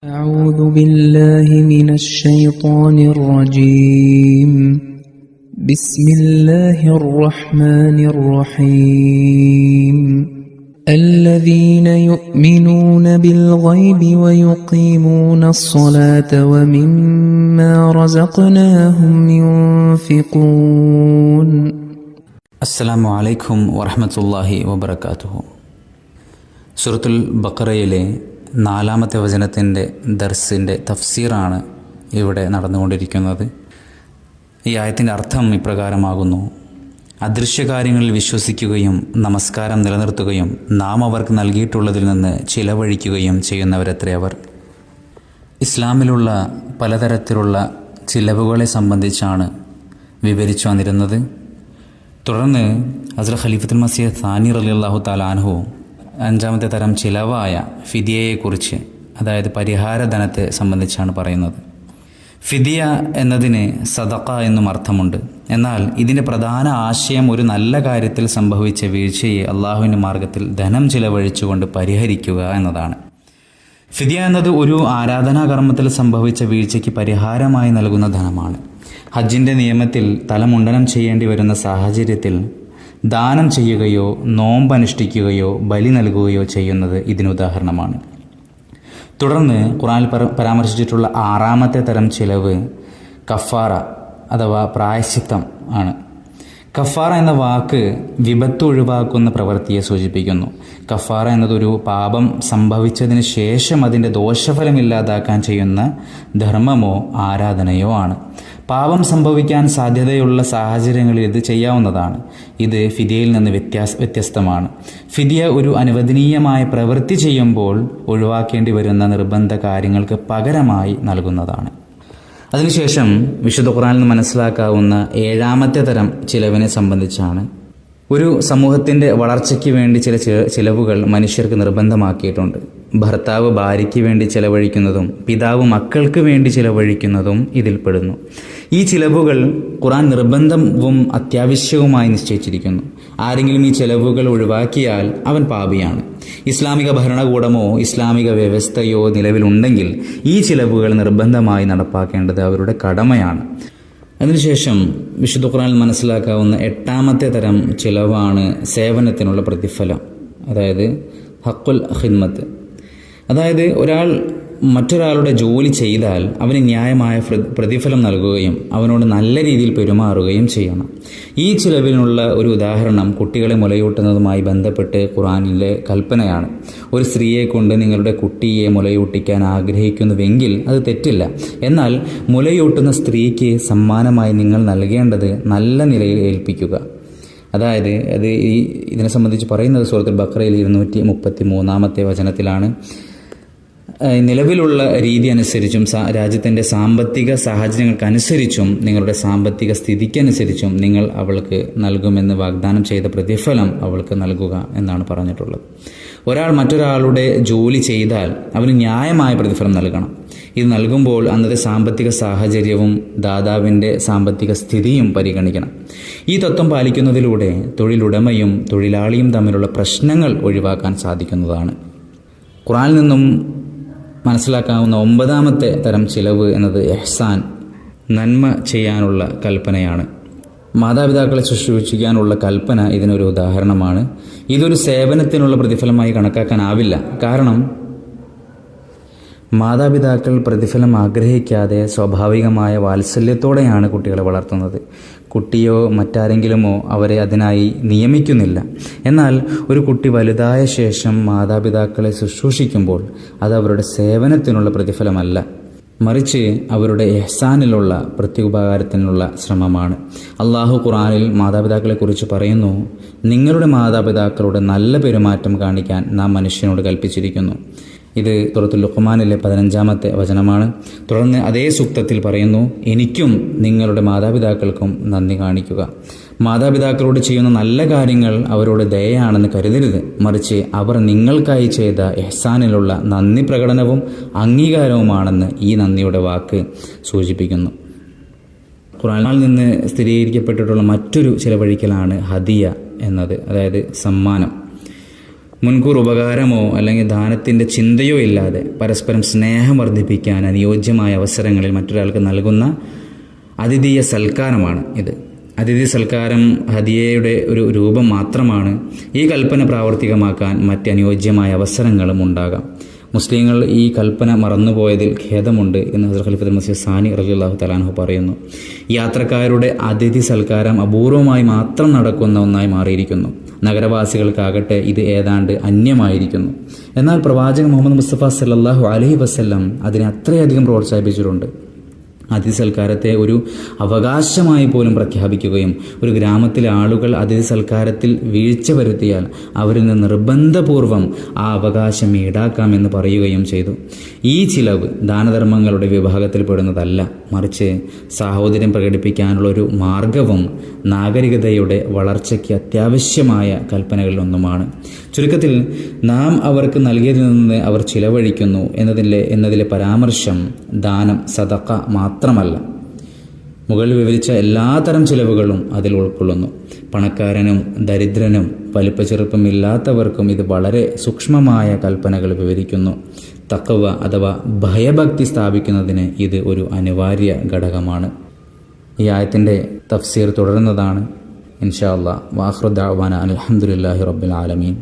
أعوذ بالله من الشيطان الرجيم بسم الله الرحمن الرحيم الذين يؤمنون بالغيب ويقيمون الصلاة ومما رزقناهم ينفقون അസ്സലാമു അലൈക്കും വറഹ്മത്തുള്ളാഹി വബറകാതുഹു. സൂറത്തുൽ ബഖറയിലെ 4-ാമത്തെ വചനത്തിൻ്റെ ദർസിൻ്റെ തഫ്സീറാണ് ഇവിടെ നടന്നുകൊണ്ടിരിക്കുന്നത്. ഈ ആയത്തിൻ്റെ അർത്ഥം ഇപ്രകാരമാകുന്നു: അദൃശ്യകാര്യങ്ങളിൽ വിശ്വസിക്കുകയും നമസ്കാരം നിലനിർത്തുകയും നാം അവർക്ക് നൽകിയിട്ടുള്ളതിൽ നിന്ന് ചിലവഴിക്കുകയും ചെയ്യുന്നവരത്രേ അവർ. ഇസ്ലാമിലുള്ള പലതരത്തിലുള്ള ചിലവുകളെ സംബന്ധിച്ചാണ് വിവരിച്ചു വന്നിരുന്നത്. തുടർന്ന് ഹസ്രത്ത് ഖലീഫത്തുൽ മസീഹ് സാനി റളിയല്ലാഹു തആല അൻഹു 5-ാമത്തെ തരം ചിലവായ ഫിദിയയെക്കുറിച്ച്, അതായത് പരിഹാരധനത്തെ സംബന്ധിച്ചാണ് പറയുന്നത്. ഫിദിയ എന്നതിന് സദഖ എന്നും അർത്ഥമുണ്ട്. എന്നാൽ ഇതിൻ്റെ പ്രധാന ആശയം ഒരു നല്ല കാര്യത്തിൽ സംഭവിച്ച വീഴ്ചയെ അള്ളാഹുവിൻ്റെ മാർഗത്തിൽ ധനം ചിലവഴിച്ചുകൊണ്ട് പരിഹരിക്കുക എന്നതാണ്. ഫിദിയ എന്നത് ഒരു ആരാധനാകർമ്മത്തിൽ സംഭവിച്ച വീഴ്ചയ്ക്ക് പരിഹാരമായി നൽകുന്ന ധനമാണ്. ഹജ്ജിൻ്റെ നിയമത്തിൽ തലമുണ്ടനം ചെയ്യേണ്ടി വരുന്ന സാഹചര്യത്തിൽ ദാനം ചെയ്യുകയോ നോമ്പനുഷ്ഠിക്കുകയോ ബലി നൽകുകയോ ചെയ്യുന്നത് ഇതിനുദാഹരണമാണ്. തുടർന്ന് ഖുർആനിൽ പരാമർശിച്ചിട്ടുള്ള 6-ാമത്തെ തരം ചിലവ് കഫാറ അഥവാ പ്രായശ്ചിത്തം ആണ്. കഫാറ എന്ന വാക്ക് വിപത്ത് ഒഴിവാക്കുന്ന പ്രവൃത്തിയെ സൂചിപ്പിക്കുന്നു. കഫാറ എന്നതൊരു പാപം സംഭവിച്ചതിന് ശേഷം അതിൻ്റെ ദോഷഫലം ഇല്ലാതാക്കാൻ ചെയ്യുന്ന ധർമ്മമോ ആരാധനയോ ആണ്. പാപം സംഭവിക്കാൻ സാധ്യതയുള്ള സാഹചര്യങ്ങളിൽ ഇത് ചെയ്യാവുന്നതാണ്. ഇത് ഫിദിയയിൽ നിന്ന് വ്യത്യസ്തമാണ്. ഫിദിയ ഒരു അനുവദനീയമായ പ്രവൃത്തി ചെയ്യുമ്പോൾ ഒഴിവാക്കേണ്ടി വരുന്ന നിർബന്ധ കാര്യങ്ങൾക്ക് പകരമായി നൽകുന്നതാണ്. അതിനുശേഷം വിശുദ്ധ ഖുർആനിൽ നിന്ന് മനസ്സിലാക്കാവുന്ന 7-ാമത്തെ തരം ചിലവിനെ സംബന്ധിച്ചാണ്. ഒരു സമൂഹത്തിൻ്റെ വളർച്ചയ്ക്ക് വേണ്ടി ചില ചിലവുകൾ മനുഷ്യർക്ക് നിർബന്ധമാക്കിയിട്ടുണ്ട്. ഭർത്താവ് ഭാര്യയ്ക്ക് വേണ്ടി ചിലവഴിക്കുന്നതും പിതാവ് മക്കൾക്ക് വേണ്ടി ചിലവഴിക്കുന്നതും ഇതിൽപ്പെടുന്നു. ഈ ചിലവുകൾ ഖുർആൻ നിർബന്ധവും അത്യാവശ്യവുമായി നിശ്ചയിച്ചിരിക്കുന്നു. ആരെങ്കിലും ഈ ചിലവുകൾ ഒഴിവാക്കിയാൽ അവൻ പാപിയാണ്. ഇസ്ലാമിക ഭരണകൂടമോ ഇസ്ലാമിക വ്യവസ്ഥയോ നിലവിലുണ്ടെങ്കിൽ ഈ ചിലവുകൾ നിർബന്ധമായി നടപ്പാക്കേണ്ടത് അവരുടെ കടമയാണ്. അതിനുശേഷം വിശുദ്ധ ഖുർആനിൽ മനസ്സിലാക്കാവുന്ന 8-ാമത്തെ തരം ചിലവാണ് സേവനത്തിനുള്ള പ്രതിഫലം, അതായത് ഹഖുൽ ഖിദ്മത്ത്. അതായത് ഒരാൾ മറ്റൊരാളുടെ ജോലി ചെയ്താൽ അവന് ന്യായമായ പ്രതിഫലം നൽകുകയും അവനോട് നല്ല രീതിയിൽ പെരുമാറുകയും ചെയ്യണം. ഈ ചിലവിനുള്ള ഒരു ഉദാഹരണം കുട്ടികളെ മുലയൂട്ടുന്നതുമായി ബന്ധപ്പെട്ട് ഖുർആനിലെ കൽപ്പനയാണ്. ഒരു സ്ത്രീയെ കൊണ്ട് നിങ്ങളുടെ കുട്ടിയെ മുലയൂട്ടിക്കാൻ ആഗ്രഹിക്കുന്നുവെങ്കിൽ അത് തെറ്റില്ല. എന്നാൽ മുലയൂട്ടുന്ന സ്ത്രീക്ക് സമ്മാനമായി നിങ്ങൾ നൽകേണ്ടത് നല്ല നിലയിൽ ഏൽപ്പിക്കുക. അതായത് ഇതിനെ സംബന്ധിച്ച് പറയുന്നത് സൂറത്തുൽ ബഖറയിൽ 233-ാമത്തെ വചനത്തിലാണ്. നിലവിലുള്ള രീതി അനുസരിച്ചും രാജ്യത്തിൻ്റെ സാമ്പത്തിക സാഹചര്യങ്ങൾക്കനുസരിച്ചും നിങ്ങളുടെ സാമ്പത്തിക സ്ഥിതിക്കനുസരിച്ചും നിങ്ങൾ അവൾക്ക് നൽകുമെന്ന് വാഗ്ദാനം ചെയ്ത പ്രതിഫലം അവൾക്ക് നൽകുക എന്നാണ് പറഞ്ഞിട്ടുള്ളത്. ഒരാൾ മറ്റൊരാളുടെ ജോലി ചെയ്താൽ അവന് ന്യായമായ പ്രതിഫലം നൽകണം. ഇത് നൽകുമ്പോൾ അന്നത്തെ സാമ്പത്തിക സാഹചര്യവും ദാതാവിൻ്റെ സാമ്പത്തിക സ്ഥിതിയും പരിഗണിക്കണം. ഈ തത്വം പാലിക്കുന്നതിലൂടെ തൊഴിലുടമയും തൊഴിലാളിയും തമ്മിലുള്ള പ്രശ്നങ്ങൾ ഒഴിവാക്കാൻ സാധിക്കുന്നതാണ്. ഖുർആനിൽ നിന്നും മനസ്സിലാക്കാവുന്ന 9-ാമത്തെ തരം ചിലവ് എന്നത് ഇഹ്സാൻ, നന്മ ചെയ്യാനുള്ള കൽപ്പനയാണ്. മാതാപിതാക്കളെ ശുശ്രൂഷിക്കാനുള്ള കൽപ്പന ഇതിനൊരു ഉദാഹരണമാണ്. ഇതൊരു സേവനത്തിനുള്ള പ്രതിഫലമായി കണക്കാക്കാനാവില്ല. കാരണം മാതാപിതാക്കൾ പ്രതിഫലം ആഗ്രഹിക്കാതെ സ്വാഭാവികമായ വാത്സല്യത്തോടെയാണ് കുട്ടികളെ വളർത്തുന്നത്. കുട്ടിയോ മറ്റാരെങ്കിലുമോ അവരെ അതിനായി നിയമിക്കുന്നില്ല. എന്നാൽ ഒരു കുട്ടി വലുതായ ശേഷം മാതാപിതാക്കളെ ശുശ്രൂഷിക്കുമ്പോൾ അത് അവരുടെ സേവനത്തിനുള്ള പ്രതിഫലമല്ല, മറിച്ച് അവരുടെ ഇഹ്സാനിലുള്ള പ്രത്യുപകാരത്തിനുള്ള ശ്രമമാണ്. അള്ളാഹു ഖുർആനിൽ മാതാപിതാക്കളെക്കുറിച്ച് പറയുന്നു: നിങ്ങളുടെ മാതാപിതാക്കളുടെ നല്ല പെരുമാറ്റം കാണിക്കാൻ നാം മനുഷ്യനോട് കൽപ്പിച്ചിരിക്കുന്നു. ഇത് സൂറത്തുൽ ലുഖ്മാനിലെ 15-ാമത്തെ വചനമാണ്. തുടർന്ന് അതേ സൂക്തത്തിൽ പറയുന്നു: എനിക്കും നിങ്ങളുടെ മാതാപിതാക്കൾക്കും നന്ദി കാണിക്കുക. മാതാപിതാക്കളോട് ചെയ്യുന്ന നല്ല കാര്യങ്ങൾ അവരോട് ദയയാണെന്ന് കരുതരുത്, മറിച്ച് അവർ നിങ്ങൾക്കായി ചെയ്ത ഇഹ്സാനിലുള്ള നന്ദി പ്രകടനവും അംഗീകാരവുമാണെന്ന് ഈ നന്ദിയുടെ വാക്ക് സൂചിപ്പിക്കുന്നു. ഖുർആനിൽ നിന്ന് സ്ഥിരീകരിക്കപ്പെട്ടിട്ടുള്ള മറ്റൊരു ചിലവഴിക്കലാണ് ഹദിയ എന്നത്, അതായത് സമ്മാനം. മുൻകൂർ ഉപകാരമോ അല്ലെങ്കിൽ ദാനത്തിൻ്റെ ചിന്തയോ ഇല്ലാതെ പരസ്പരം സ്നേഹം വർദ്ധിപ്പിക്കാൻ അനുയോജ്യമായ അവസരങ്ങളിൽ മറ്റൊരാൾക്ക് നൽകുന്ന അതിഥീയ സൽക്കാരമാണ് ഇത്. അതിഥി സൽക്കാരം ഹദിയയുടെ ഒരു രൂപം മാത്രമാണ്. ഈ കൽപ്പന പ്രാവർത്തികമാക്കാൻ മറ്റനുയോജ്യമായ അവസരങ്ങളും ഉണ്ടാകാം. മുസ്ലിങ്ങൾ ഈ കൽപ്പന മറന്നുപോയതിൽ ഖേദമുണ്ട് എന്ന് ഹസ്രത്ത് ഖലീഫത്തുൽ മസീഹ് സാനി റളിയല്ലാഹു തആല അൻഹു പറയുന്നു. യാത്രക്കാരുടെ അതിഥി സൽക്കാരം അപൂർവമായി മാത്രം നടക്കുന്ന ഒന്നായി മാറിയിരിക്കുന്നു. നഗരവാസികൾക്കാകട്ടെ ഇത് ഏതാണ്ട് അന്യമായിരിക്കുന്നു. എന്നാൽ പ്രവാചകൻ മുഹമ്മദ് മുസ്തഫ സല്ലല്ലാഹു അലൈഹി വസല്ലം അതിനെ അത്രയധികം പ്രോത്സാഹിപ്പിച്ചിട്ടുണ്ട്. അതിഥി സൽക്കാരത്തെ ഒരു അവകാശമായി പോലും പ്രഖ്യാപിക്കുകയും ഒരു ഗ്രാമത്തിലെ ആളുകൾ അതിഥി സൽക്കാരത്തിൽ വീഴ്ച വരുത്തിയാൽ അവരിൽ നിന്ന് നിർബന്ധപൂർവം ആ അവകാശം ഈടാക്കാമെന്ന് പറയുകയും ചെയ്തു. ഈ ചിലവ് ദാനധർമ്മങ്ങളുടെ വിഭാഗത്തിൽപ്പെടുന്നതല്ല, മറിച്ച് സാഹോദര്യം പ്രകടിപ്പിക്കാനുള്ള ഒരു മാർഗവും നാഗരികതയുടെ വളർച്ചയ്ക്ക് അത്യാവശ്യമായ കൽപ്പനകളിലൊന്നുമാണ്. ചുരുക്കത്തിൽ നാം അവർക്ക് നൽകിയതിൽ നിന്ന് അവർ ചിലവഴിക്കുന്നു എന്നതിലെ പരാമർശം ദാനം, സദഖ മാത്രമല്ല, മുകളിൽ വിവരിച്ച എല്ലാത്തരം ചിലവുകളും അതിൽ ഉൾക്കൊള്ളുന്നു. പണക്കാരനും ദരിദ്രനും വലിപ്പച്ചെറുപ്പമില്ലാത്തവർക്കും ഇത് വളരെ സൂക്ഷ്മമായ കൽപ്പനകൾ വിവരിക്കുന്നു. തഖ്വ അഥവാ ഭയഭക്തി സ്ഥാപിക്കുന്നതിന് ഇത് ഒരു അനിവാര്യ ഘടകമാണ്. ഈ ആയത്തിൻ്റെ തഫ്സീർ തുടരുന്നതാണ് ഇൻഷാ അല്ലാഹ്. വആഖിറു ദഅ്വാനാ അൽഹംദുലില്ലാഹി റബ്ബിൽ ആലമീൻ.